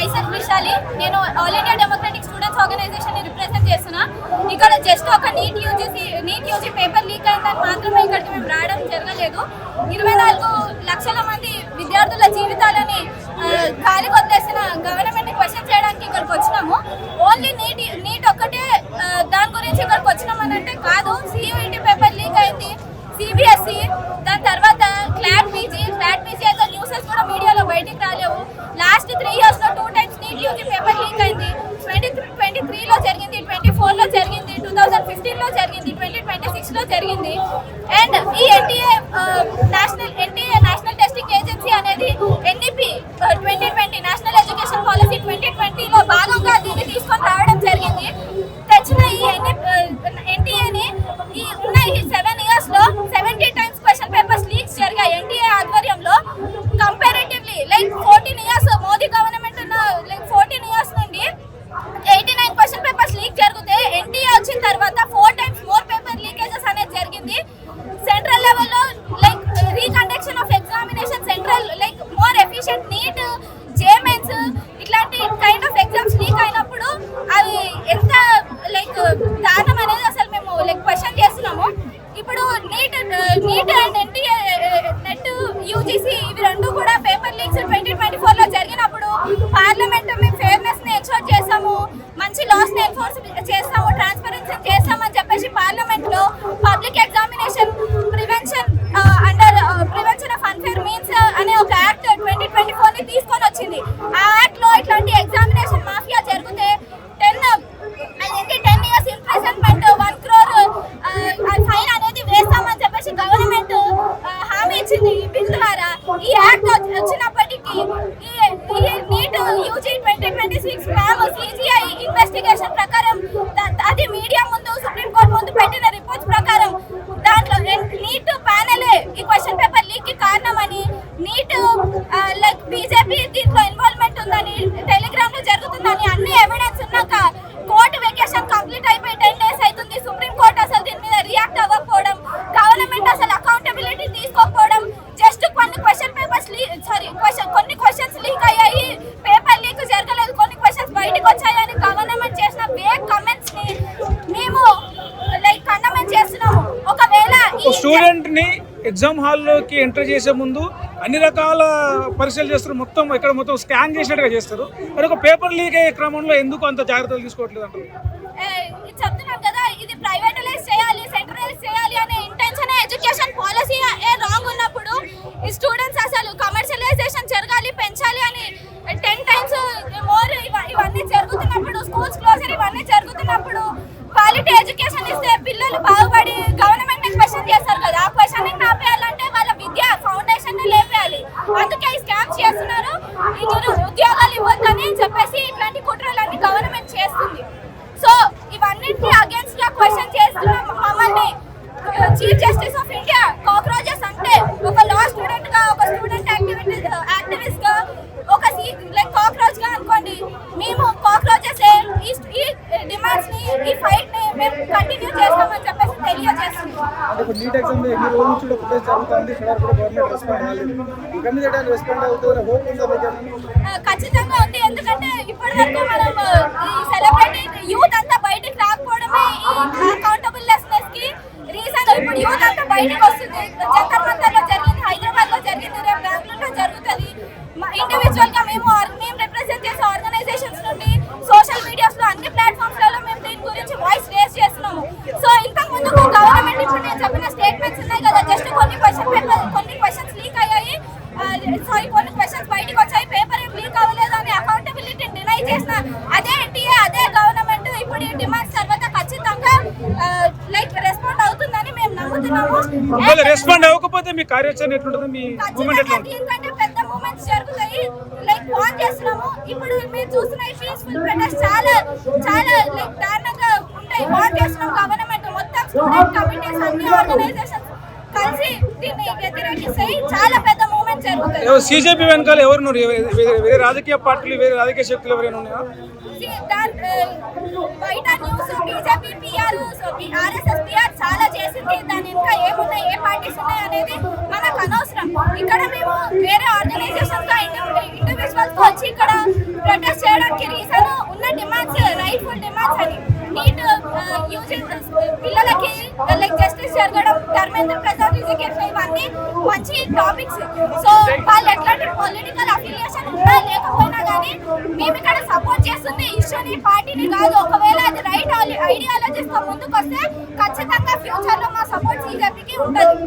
Myself Vishali. నేను all India democratic students organisation ని represent చేస్తున్నా. ఇక్కడ జస్ట్ ఒక నీట్ యూజీ పేపర్ లీక్ అయిందని మాత్రమే ఇక్కడికి మేము రావడం జరగలేదు. 24 లక్షల మంది విద్యార్థుల జీవితాలని గాలి కొట్టేసిన గవర్నమెంట్ క్వశ్చన్ చేయడానికి ఇక్కడికి వచ్చినాము. ఓన్లీ నీట్ ఒక్కటే దాని గురించి ఇక్కడికి వచ్చినామని అంటే కాదు. CUET పేపర్ లీక్ అయింది, CBSE, దాని తర్వాత క్లాట్ పీజీ అయితే న్యూసెస్ కూడా మీడియాలో బయటికి రాలేవు. లాస్ట్ 3 years లో 2 times NEET UG paper leak అయింది. 2023లో జరిగింది, 24లో జరిగింది, 2015లో జరిగింది, 2026లో జరిగింది. అండ్ ఈ ఎన్టీఏ నేషనల్ టెస్టింగ్ ఏజెన్సీ అనేది NEP 2020 నేషనల్ ఎడ్యుకేషన్ పాలసీ 2020లో భాగంగా దీన్ని తీసుకొని రావడం జరిగింది. తెచ్చిన ఈ ఎన్టీఏని ఉన్న ఈ 7 years లో 70 times క్వశ్చన్ పేపర్స్ లీక్స్ జరిగాయి ఎన్టీఏ ఆధ్వర్యంలో. Comparatively like 14 years Modi government ఉన్న 14 years నుండి 89 క్వశ్చన్ పేపర్స్ లీక్ జరిగితే ఎన్టీఏ వచ్చిన తర్వాత 4 times మోర్ పేపర్ లీకేజెస్ అనేది జరిగింది. సెంట్రల్ లెవెల్లో like reconduction of examination, central like more efficient NEET, JEE Mains ఇట్లాంటి కైండ్ ఆఫ్ ఎగ్జామ్స్ లీక్ అయినప్పుడు అవి ఎంత లైక్ దారుణం అనేది అసలు మేము లైక్ క్వశ్చన్ చేస్తున్నాము. ఇప్పుడు NEET and NTA NET UGC ఇవి రెండు కూడా పేపర్ లీక్స్ 2024లో జరిగినప్పుడు పార్లమెంట్ మేము ఫెయిర్నెస్ ని ఎన్షూర్ చేస్తాము, మంచి లాస్ ని ఎన్ఫోర్స్ చేస్తాము, ట్రాన్స్పరెన్సీ చేస్తామని చెప్పేసి పార్లమెంట్ లో public examination prevention of unfair means అనే ఒక యాక్ట్ 2024 ని తీసుకొని వచ్చింది. ఆ యాక్ట్ లో ఇట్లాంటి ఎగ్జామినేషన్ మాఫియా జరిగితే 10 years ఇంప్రిజన్మెంట్, 1 crore ఫైన్ అనేది వేస్తామని చెప్పేసి గవర్నమెంట్ హామీ ఇచ్చింది ఈ బిల్ ద్వారా. ఈ యాక్ట్ వచ్చినప్పటికీ ఈ NEET UG 2026 scam CGI investigation ప్రకారం అది మీడియా ముందు సుప్రీంకోర్టు ముందు పెట్టిన రిపోర్ట్స్ ప్రకారం దాంట్లో నీట్ ప్యానెలే ఈ క్వశ్చన్ పేపర్ లీక్ కి కారణమని, నీట్ లైక్ బీజేపీ దీంట్లో ఇన్వాల్వ్మెంట్ ఉందని, టెలిగ్రామ్ లో జరుగుతుందని అన్ని ఎవిడెన్స్ ఉన్నాక కోర్టు వెకేషన్ కంప్లీట్ అయిపోయి 10 days అవుతుంది. సుప్రీంకోర్టు అసలు దీని మీద రియాక్ట్ అవ్వకపోవడం, గవర్నమెంట్ అసలు అకౌంటబిలిటీ తీసుకోకపోవడం, జస్ట్ కొన్ని క్వశ్చన్స్ లీక్ అయ్యాయి, పేపర్ లీక్ జరగలేదు, కొన్ని క్వశ్చన్స్ బయటకు వచ్చాయని గవర్నమెంట్ చేసిన వేగ్ కమెంట్స్ ని మేము లైక్ కండమెంట్ చేస్తున్నాము. ఒకవేళ ఈ స్టూడెంట్ ని ఎగ్జామ్ హాల్లోకి ఎంటర్ చేసే ముందు అన్ని రకాల పరీక్షలు చేస్తారు, మొత్తం స్కాన్ చేసినట్టుగా చేస్తారు. మరి ఒక పేపర్ లీక్ అయ్యే క్రమంలో ఎందుకు అంత జాగ్రత్తలు తీసుకోవట్లేదు అంటారు? చెప్తున్నాం కదా, ఇది ప్రైవేటలైజ్ చేయాలి, సెంట్రలైజ్ చేయాలి అనే ఇంటెన్షన్ ఎడ్యుకేషన్ పాలసీ రాంగ్ ఉన్నప్పుడు ఈ స్టూడెంట్స్ అసలు కమర్షియలైజేషన్ జరగాలి, పెంచాలి అని 10 times మోర్ ఇవన్నీ జరుగుతున్నప్పుడు, స్కూల్స్ క్లోజర్ ఇవన్నీ జరుగుతున్నప్పుడు క్వాలిటీ ఎడ్యుకేషన్ ఇస్తే పిల్లలు బాగుపడి గవర్నమెంట్ క్వశ్చన్ చేస్తారు కదా, ఆ క్వశ్చన్ ఆపేయాలంటే వాళ్ళ విద్య ఫౌండేషన్ లేపేయాలి. అందుకే ఈ స్కామ్స్ చేస్తున్నారు. ఉద్యోగాలు ఇవ్వద్దని చెప్పేసి ఇట్లాంటి కుట్రలన్నీ గవర్నమెంట్ చేస్తుంది. సో ఇవన్నిటికీ అగేన్స్ట్ గా క్వశ్చన్ చేస్తున్న మమ్మల్ని chief justice of India cockroaches అంటే ఒక లా స్టూడెంట్ గా, ఒక స్టూడెంట్ యాక్టివిస్ట్ గా, ఒక లైక్ కాక్రోచ్ గా అనుకోండి. మేము కాక్రోచెస్ ఈ డిమాండ్స్ ని, ఈ ఫైట్ ని మేము కంటిన్యూ చేస్తామని చెప్పేసి తెలియజేస్తున్నాం. అంటే నీట్ ఎగ్జామ్ లో ఎన్ని రోజుల నుంచి ప్రొటెస్ట్ జరుగుతుంది, గవర్నమెంట్ రెస్పాండ్ అవ్వలేదు. ఇకమిడియట్ రెస్పాండ్ అవుతుందని హోప్ ఉందా? ఖచ్చితంగా ఉంది. ఎందుకంటే ఇప్పటివరకు మనం ఈ సెలబ్రిటీ యూత్ అంతా బయటికి రాకపోవడమే ఈ అకౌంటబుల్నెస్ కి రీజన్. ఇప్పుడు యూత్ అంతా బయటకు వస్తుంది. జంతర్ మంతర్ లో జరిగింది, హైదరాబాద్ లో జరిగింది, రేపు బెంగళూరులో జరుగుతుంది. ఇండివిజువల్ గా మేము రిప్రజెంట్ చేసే ఆర్గనైజేషన్స్ నుండి సోషల్ మీడియాస్ లో అన్ని ప్లాట్ఫామ్స్ లలో మేము దీని గురించి వాయిస్ రేస్ చేస్తున్నాము. సో ఇంతకు ముందు గవర్నమెంట్ ఇప్పుడు నేను చెప్పిన స్టేట్మెంట్స్ ఉన్నాయి కదా, జస్ట్ కొన్ని క్వశ్చన్స్ లీక్ అయ్యాయి, కొన్ని క్వశ్చన్స్ బయటకు వచ్చాయి, పేపర్ ఏం లీక్ అవ్వలేదు అని అకౌంటబిలిటీ డినై చేసిన అదే ఎన్టీఏ, అదే గవర్నమెంట్ ఇప్పుడు ఈ డిమాండ్స్ తర్వాత ఖచ్చితంగా లైక్ రెస్పాండ్ అవుతుందని మేము నమ్ముతున్నాము. రెస్పాండ్ అవ్వకపోతే మీ కార్యాచరణ ఎట్లుంటుంది? మీ మూవ్మెంట్ ఎట్లా? దీనికంటే పెద్ద మూవ్మెంట్స్ జరుగుతాయి లైక్ వాన్ చేస్తున్నాము. ఇప్పుడు మీరు చూస్తున్న ఈ పీస్ఫుల్ ప్రొటెస్ట్ చాలా లైక్ దారుణంగా ఉంటాయి. వాన్ చేస్తున్నాం గవర్నమెంట్ మొత్తం, స్టూడెంట్ కమిటీస్ అన్ని ఆర్గనైజేషన్స్ కలిసి దీన్ని వ్యతిరేకిస్తాయి. చాలా పెద్ద మూవ్మెంట్ జరుగుతాయి. CJP వెనకాల ఎవరు? వేరే రాజకీయ పార్టీలు, వేరే రాజకీయ శక్తులు ఎవరైనా ఉన్నాయా? బయట news BJP PR, RSS PR చాలా చేసింది. దాని ఇంకా ఏమున్నాయి, ఏ పార్టీస్ ఉన్నాయి అనేది మనకు అనవసరం. ఇక్కడ మేము వేరే ఆర్గనైజేషన్స్ గా ఇండివిజువల్స్ వచ్చి ఇక్కడ ప్రొటెస్ట్ పిల్లలకి లైక్ జస్టిస్ జరగడం, ధర్మేంద్ర ప్రసాద్ రిజిగ్నేషన్, ఇవన్నీ మంచి టాపిక్స్. సో వాళ్ళు ఎట్లాంటి పొలిటికల్ అఫిలియేషన్ ఉన్నా లేకపోయినా కానీ మేము ఇక్కడ సపోర్ట్ చేస్తుంది ఇష్యూని, పార్టీని కాదు. ఒకవేళ అది రైట్ ఐడియాలజీస్ తో ముందుకు వస్తే ఖచ్చితంగా ఫ్యూచర్ లో మా సపోర్ట్ బీజేపీకి ఉంటుంది.